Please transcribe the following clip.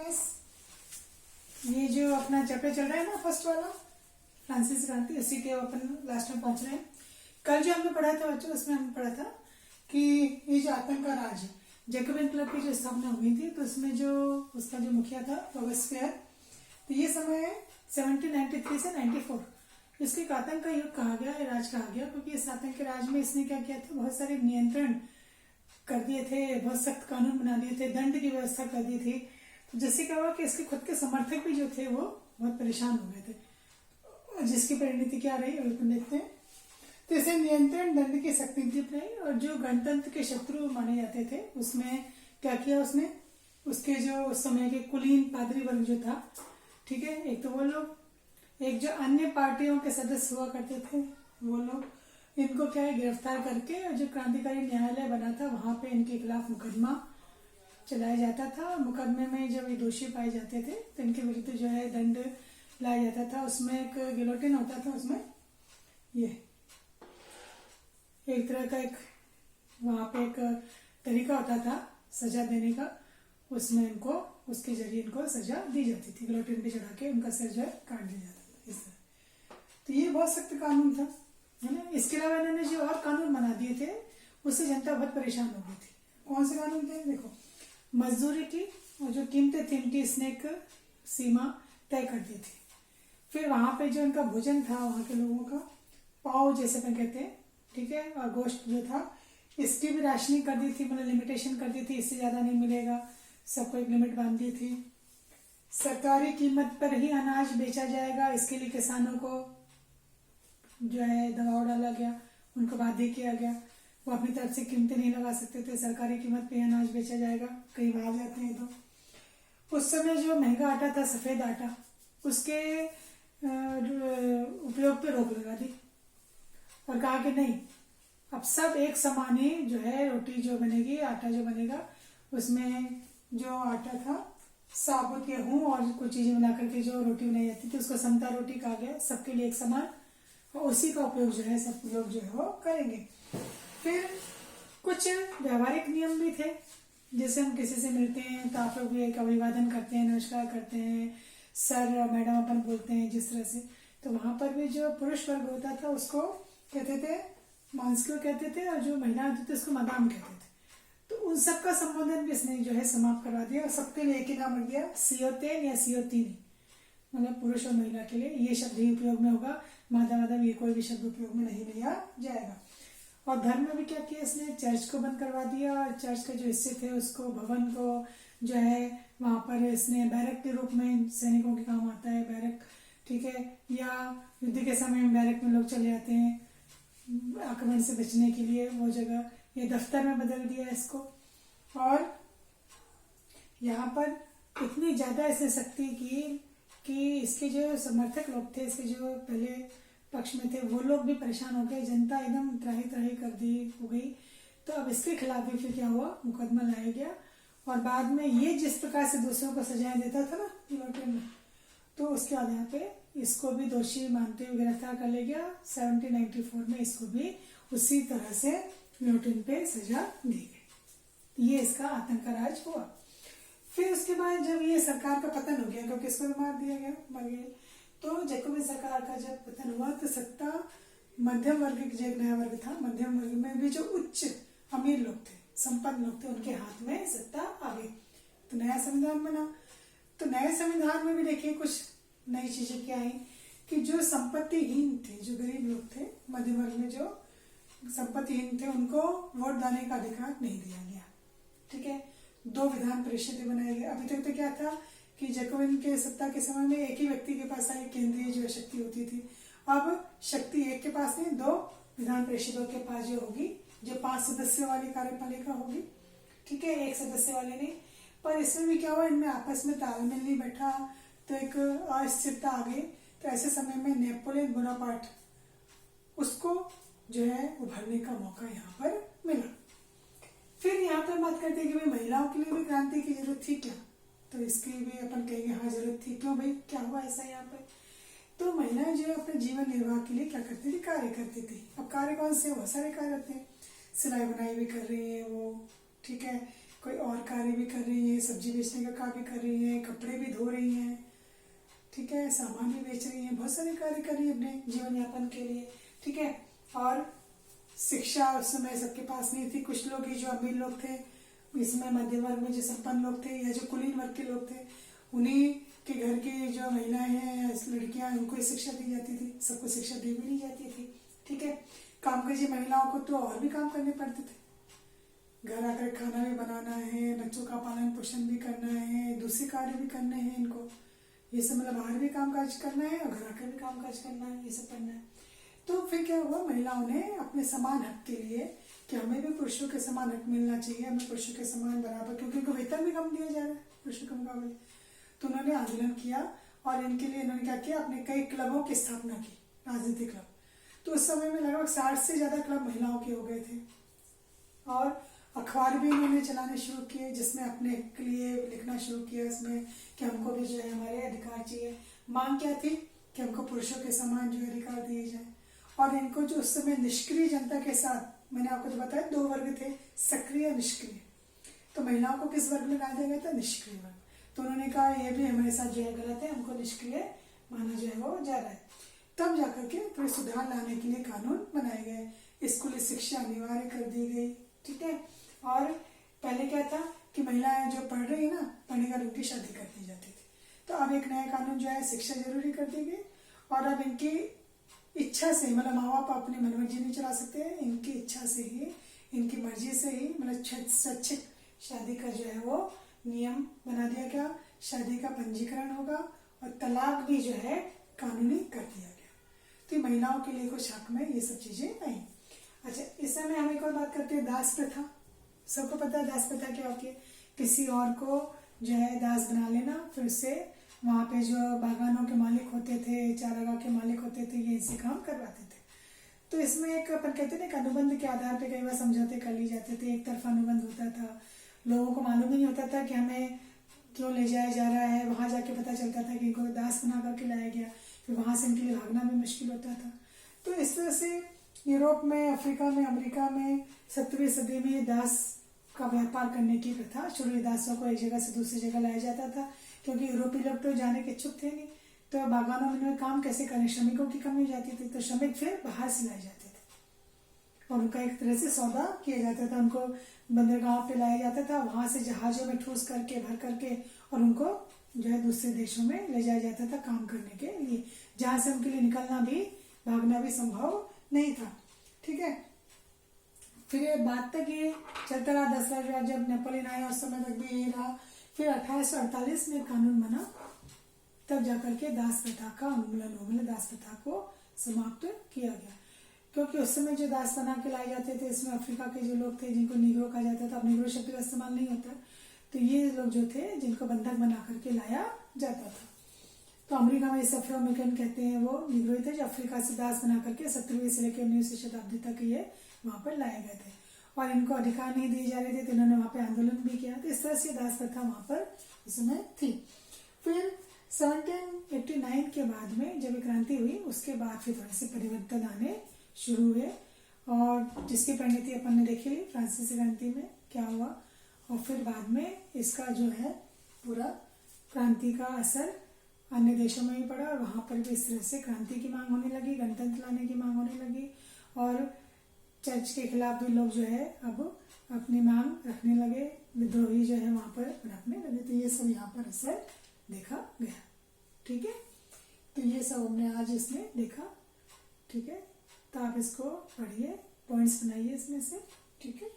Friends, ये जो अपना चैप्टर चल रहा है ना फर्स्ट वाला फ्रांसिस क्रांति, उसी के अपन लास्ट में पहुंच रहे हैं। कल जो हमने पढ़ा था बच्चों, उसमें हमने पढ़ा था कि ये जो आतंक का राज जैकोबिन क्लब की जो स्थापना हुई थी, तो उसमें जो उसका जो मुखिया था रॉबेस्पियर, तो ये समय 1793 से 94 इसके एक आतंक का युग कहा गया, राज कहा गया, क्योंकि इस आतंक के राज में इसने क्या किया था, बहुत सारे नियंत्रण कर दिए थे, बहुत सख्त कानून बना दिए थे, दंड की व्यवस्था कर दी थी। तो जिससे क्या हुआ कि इसके खुद के समर्थक भी जो थे वो बहुत परेशान हो गए थे, जिसकी परिणति क्या रही अपन देखते हैं। तो इसे नियंत्रण दंड की सख्ती थी अपनाई, और जो गणतंत्र के शत्रु माने जाते थे उसमें क्या किया उसने, उसके जो उस समय के कुलीन पादरी वर्ग जो था, ठीक है, एक तो वो लोग, एक जो अन्य पार्टियों के सदस्य हुआ करते थे वो लोग, इनको क्या है गिरफ्तार करके, और जो क्रांतिकारी न्यायालय बना था वहां पे इनके खिलाफ मुकदमा चलाया जाता था। मुकदमे में जब ये दोषी पाए जाते थे तो इनके विरुद्ध जो है दंड लाया जाता था। उसमें एक गिलोटिन होता था, उसमें ये एक तरह का एक वहां पे एक तरीका होता था सजा देने का, उसमें इनको उसके जरिए इनको सजा दी जाती थी, गिलोटिन पे चढ़ा के उनका सिर जो है काट दिया जाता था इस तरह। तो ये बहुत सख्त कानून था, है ना। इसके अलावा इन्होंने जो और कानून बना दिए थे उससे जनता बहुत परेशान हो गई थी। कौन से कानून थे? देखो, मजदूरी की और जो कीमतें थी उनकी इसने एक सीमा तय कर दी थी। फिर वहां पे जो इनका भोजन था वहां के लोगों का, पाव जैसे अपन कहते हैं, ठीक है, और गोश्त जो था इसकी भी राशनिंग कर दी थी, मतलब लिमिटेशन कर दी थी, इससे ज्यादा नहीं मिलेगा, सबको एक लिमिट बांध दी थी। सरकारी कीमत पर ही अनाज बेचा जाएगा, इसके लिए किसानों को जो है दबाव डाला गया, उनको बाध्य किया गया, वो अपनी तरफ से कीमतें नहीं लगा सकते थे, सरकारी कीमत पे अनाज बेचा जाएगा। कई बाहर जाते हैं तो उस समय जो महंगा आटा था, सफेद आटा, उसके उपयोग पे रोक लगा दी और कहा कि नहीं, अब सब एक समान ही जो है रोटी जो बनेगी, आटा जो बनेगा, उसमें जो आटा था साबुत गेहूं और कुछ चीजें मिला करके जो रोटी बनाई जाती थी उसको समता रोटी कहा गया, सबके लिए एक समान, और उसी का उपयोग जो है सब लोग जो है वो करेंगे। फिर कुछ व्यवहारिक नियम भी थे, जैसे हम किसी से मिलते हैं तो आप लोग भी एक अभिवादन करते हैं, नमस्कार करते हैं, सर और मैडम अपन बोलते हैं जिस तरह से, तो वहां पर भी जो पुरुष वर्ग होता था उसको कहते थे मांसक्यो कहते थे, और जो महिला होती थी उसको मदाम कहते थे। तो उन सबका संबोधन भी इसने जो है समाप्त करवा दिया, और सबके लिए एक ही नाम रख दिया, सियोतेन या सियोतीनी, मतलब पुरुष और महिला के लिए ये शब्द ही उपयोग में होगा, मादा माधव ये कोई भी शब्द उपयोग में नहीं लिया जाएगा। और धर्म में भी क्या किया इसने, चर्च को बंद करवा दिया, और चर्च के जो हिस्से थे उसको, भवन को जो है वहां पर इसने बैरक के रूप में, सैनिकों के काम आता है बैरक, ठीक है, या युद्ध के समय में बैरक में लोग चले जाते हैं आक्रमण से बचने के लिए, वो जगह ये दफ्तर में बदल दिया इसको। और यहाँ पर इतनी ज्यादा इसने सख्ती की कि इसके जो समर्थक लोग थे, इसके जो पहले पक्ष में थे, वो लोग भी परेशान हो गए, जनता एकदम त्राही त्राही कर दी हो गई। तो अब इसके खिलाफ भी फिर क्या हुआ, मुकदमा लाया गया, और बाद में ये जिस प्रकार से दूसरों को सजाएं देता था ना गिलोटिन में, तो उसके बाद यहाँ पे इसको भी दोषी मानते हुए गिरफ्तार कर लिया गया। 1794 में इसको भी उसी तरह से गिलोटिन पे सजा दी गई। ये इसका आतंक का राज हुआ। फिर उसके बाद जब ये सरकार का पतन हो गया, क्योंकि इसको मार दिया गया, मर गए, तो जैकोबिन सरकार का जब पतन हुआ तो सत्ता मध्यम वर्ग जो एक नया वर्ग था, मध्यम वर्ग में भी जो उच्च अमीर लोग थे, संपन्न लोग थे, उनके हाथ में सत्ता आ गई। तो नया संविधान बना। तो नए संविधान में भी देखिए कुछ नई चीजें क्या आई कि जो संपत्तिहीन थे, जो गरीब लोग थे, मध्यम वर्ग में जो संपत्तिहीन थे, उनको वोट देने का अधिकार नहीं दिया गया, ठीक है। 2 विधान परिषदें बनाए गए। अभी तक तो क्या था कि जैकोबिन के सत्ता के समय में एक ही व्यक्ति के पास एक केंद्रीय जो शक्ति होती थी, अब शक्ति एक के पास नहीं, 2 विधान परिषदों के पास जो होगी, जो 5 सदस्यों वाली कार्यपालिका होगी, ठीक है, 1 सदस्य वाले नहीं। पर इसमें भी क्या हुआ, इनमें आपस में तालमेल नहीं बैठा, तो एक अस्थिरता आ गई। तो ऐसे समय में नेपोलियन बोनापार्ट, उसको जो है उभरने का मौका यहाँ पर मिला। फिर यहाँ पर बात करते हैं कि भाई महिलाओं के लिए भी क्रांति की जरूरत थी क्या, तो इसकी भी अपन कहेंगे हाँ जरूरत थी। क्यों भाई, क्या हुआ ऐसा यहाँ पर? तो महिलाएं जो है अपने जीवन निर्वाह के लिए क्या करती थी, कार्य करती थी। अब कार्य कौन से, बहुत सारे कार्य होते हैं, सिलाई बुनाई भी कर रही है वो, ठीक है, कोई और कार्य भी कर रही है, सब्जी बेचने का काम भी कर रही है, कपड़े भी धो रही हैं, ठीक है, सामान भी बेच रही हैं, बहुत सारे कार्य कर रही है अपने जीवन यापन के लिए, ठीक है। और शिक्षा उस समय सबके पास नहीं थी। कुछ लोग ही जो अमीर लोग थे, इसमें मध्यम वर्ग में जो संपन्न लोग थे या जो कुलीन वर्ग के लोग थे, उन्हीं के घर की जो महिलाएं हैं या लड़कियां, उनको ही शिक्षा दी जाती थी, सबको शिक्षा दी भी नहीं जाती थी, ठीक है। कामकाजी महिलाओं को तो और भी काम करने पड़ते थे, घर आकर खाना भी बनाना है, बच्चों का पालन पोषण भी करना है, दूसरे कार्य भी करने हैं इनको, ये सब मतलब बाहर भी काम काज करना है और घर आकर भी काम काज करना है, ये सब करना है। तो फिर क्या हुआ, महिलाओं ने अपने समान हक के लिए कि हमें भी पुरुषों के समान हक मिलना चाहिए, हमें पुरुषों के समान बराबर, क्योंकि उनको वेतन भी कम दिया जा रहा है पुरुषों के मुकाबले। तो उन्होंने आंदोलन किया और इनके लिए इन्होंने क्या किया, अपने कई क्लबों की स्थापना की, राजनीतिक क्लब। तो उस समय में लगभग 60 से ज्यादा क्लब महिलाओं के हो गए थे। और अखबार भी इन्होंने चलाने शुरू किए, जिसमें अपने के लिए लिखना शुरू किया इसमें कि हमको भी जो है हमारे अधिकार चाहिए। मांग क्या थी कि हमको पुरुषों के समान जो अधिकार दिए जाए। और इनको जो उस समय निष्क्रिय जनता के साथ, मैंने आपको तो बताया 2 वर्ग थे, सक्रिय और निष्क्रिय। तो महिलाओं को किस वर्ग में डाल दिया गया था, निष्क्रिय वर्ग। तो उन्होंने कहा ये भी हमारे साथ जो है गलत है, हमको निष्क्रिय माना जो है वो जा रहा है। तब जाकर के फिर सुधार लाने के लिए कानून बनाए गए, स्कूली शिक्षा अनिवार्य कर दी गई, ठीक है। और पहले क्या था कि महिलाएं जो पढ़ रही है ना, पढ़ने का उनकी शादी कर दी जाती थी। तो अब एक नया कानून जो है शिक्षा जरूरी कर दी गई, और अब इनकी इच्छा से, मतलब माँ बाप अपनी मनमर्जी नहीं चला सकते हैं, इनकी इच्छा से ही, इनकी मर्जी से ही, मतलब स्वैच्छिक शादी का जो है वो नियम बना दिया गया। शादी का पंजीकरण होगा और तलाक भी जो है कानूनी कर दिया गया। तो महिलाओं के लिए कुछ हक में ये सब चीजें नहीं। अच्छा, इस समय हम एक और बात करते हैं, दास प्रथा। सबको पता है दास प्रथा क्या होती है, किसी और को जो है दास बना लेना, फिर से वहाँ पे जो बागानों के मालिक होते थे, चारागाह के मालिक होते थे, ये इनसे काम करवाते थे। तो इसमें एक अपन कहते हैं ना, अनुबंध के आधार पे कई बार समझौते कर लिए जाते थे, एक तरफा अनुबंध होता था, लोगों को मालूम ही नहीं होता था कि हमें क्यों ले जाया जा रहा है। वहां जाके पता चलता था कि इनको दास बना करके लाया गया, फिर वहां से इनके लिए भागना भी मुश्किल होता था। तो इस तरह से यूरोप में, अफ्रीका में, अमेरिका में 17वीं सदी में दास का व्यापार करने की प्रथा शुरू। दासों को एक जगह से दूसरी जगह लाया जाता था, क्योंकि यूरोपीय लोग तो जाने के इच्छुक थे नहीं, तो बागानों में काम कैसे करें, श्रमिकों की कमी हो जाती थी, तो श्रमिक फिर बाहर से लाए जाते थे और उनका एक तरह से सौदा किया जाता था। उनको बंदरगाह पे लाया जाता था, वहां से जहाजों में ठूस करके, भर करके, और उनको जो है दूसरे देशों में ले जाया जाता था काम करने के लिए, जहां से उनके लिए निकलना भी, भागना भी संभव नहीं था, ठीक है। फिर ये बात तक ये चलता रहा 10 साल, जब नेपोलियन आया उस समय तक भी ये रहा। फिर 1848 में कानून बना, तब जाकर के दास प्रथा का उन्मूलन हो गया, दास प्रथा को समाप्त किया गया। क्योंकि उस समय जो दास बना के लाए जाते थे, इसमें अफ्रीका के जो लोग थे, जिनको निग्रो कहा जाता था, अब निग्रो शब्द का इस्तेमाल नहीं होता, तो ये लोग जो थे जिनको बंधक बना करके लाया जाता था। तो अमेरिका में इस अफ्रो अमेरिकन कहते हैं, वो निग्रो थे जो अफ्रीका से दास बना करके 17वीं से लेकर 19वीं शताब्दी तक ये वहां पर लाए गए थे, और इनको अधिकार नहीं दिए जा रहे थे, तो इन्होंने वहां पे आंदोलन भी किया। तो इस तरह से दास प्रथा वहां पर उस समय थी। फिर 1789 के बाद में जब क्रांति हुई, उसके बाद फिर थोड़े से परिवर्तन आने शुरू हुए, और जिसकी परिणति अपन ने देखी ली फ्रांसीसी क्रांति में क्या हुआ। और फिर बाद में इसका जो है पूरा क्रांति का असर अन्य देशों में भी पड़ा, और वहां पर भी इस तरह से क्रांति की मांग होने लगी, गणतंत्र लाने की मांग होने लगी, और चर्च के खिलाफ भी लोग जो है अब अपनी मांग रखने लगे, विद्रोही जो है वहां पर रखने लगे। तो ये सब यहाँ पर असर देखा गया, ठीक है। तो ये सब हमने आज इसमें देखा, ठीक है। तो आप इसको पढ़िए, पॉइंट्स बनाइए इसमें से, ठीक है।